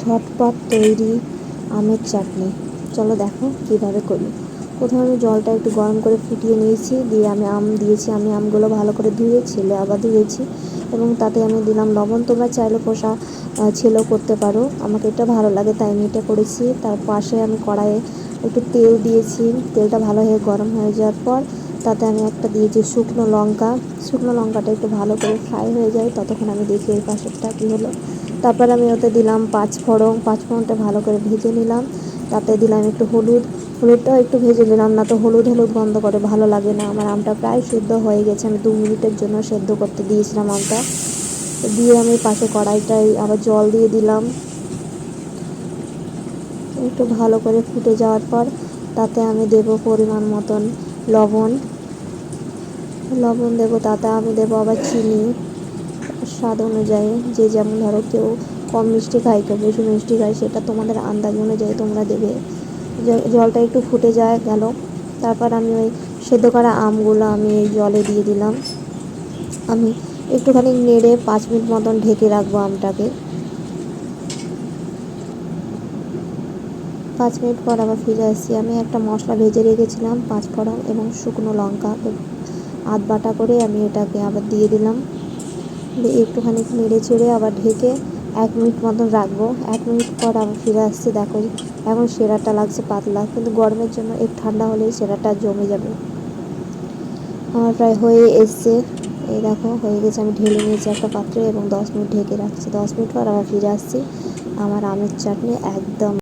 ঝটপট তৈরি আমের চাটনি। চলো দেখো কীভাবে করি। প্রথমে আমি জলটা একটু গরম করে ফুটিয়ে নিয়েছি, দিয়ে আমি আম দিয়েছি। আমি আমগুলো ভালো করে ধুয়ে ছিলে আবার ধুয়েছি এবং তাতে আমি দিলাম লবণ। তোমরা চাইলে কষা ছেলেও করতে পারো, আমাকে এটা ভালো লাগে তাই আমি এটা করেছি। তার পাশে আমি কড়াইয়ে একটু তেল দিয়েছি, তেলটা ভালো হয়ে গরম হয়ে যাওয়ার পর তাতে আমি একটা দিয়েছি শুকনো লঙ্কা। শুকনো লঙ্কাটা একটু ভালো করে ফ্রাই হয়ে যায়, ততক্ষণ আমি দেখি এই পাশেরটা কী হলো। তারপর আমি ওতে দিলাম পাঁচফোড়নটা ভালো করে ভেজে নিলাম। তাতে দিলাম একটু হলুদটাও একটু ভেজে নিলাম, না তো হলুদ গন্ধ করে ভালো লাগে না। আমার আমটা প্রায় সেদ্ধ হয়ে গেছে, আমি 2 মিনিটের জন্য সেদ্ধ করতে দিয়েছিলাম আমটা। দিয়ে আমি পাশে কড়াইটায় আবার জল দিয়ে দিলাম। একটু ভালো করে ফুটে যাওয়ার পর তাতে আমি দেব পরিমাণ মতন লবণ দেবো। তাতে আমি দেবো আবার চিনি স্বাদ অনুযায়ী, যে যেমন ধরো কেউ কম মিষ্টি খায় কেউ বেশি মিষ্টি খায়, সেটা তোমাদের আন্দাজ অনুযায়ী তোমরা দেবে। জলটা একটু ফুটে গেল, তারপর আমি ওই সেদ্ধ করা আমগুলো আমি এই জলে দিয়ে দিলাম। আমি একটুখানি নেড়ে 5 মিনিট মতন ঢেকে রাখবো আমটাকে। 5 মিনিট পর আবার ফিরে আসছি। আমি একটা মশলা ভেজে রেখেছিলাম, পাঁচফোড়ন এবং শুকনো লঙ্কা আধ বাটা করে আমি এটাকে আবার দিয়ে দিলাম। একটুখানি নেড়ে চেড়ে আবার ঢেকে 1 মিনিট মতন রাখবো। 1 মিনিট পর আবার ফিরে আসছি। দেখো এখন সেরাটা লাগছে পাতলা, কিন্তু গরমের জন্য একটু ঠান্ডা হলেই সেরাটা জমে যাবে। আমার প্রায় হয়ে এসছে, এই দেখো হয়ে গেছে। আমি ঢেলে নিয়েছি একটা পাত্রে এবং 10 মিনিট ঢেকে রাখছি। 10 মিনিট পর আবার ফিরে আসছি। আমার আমের চাটনি একদম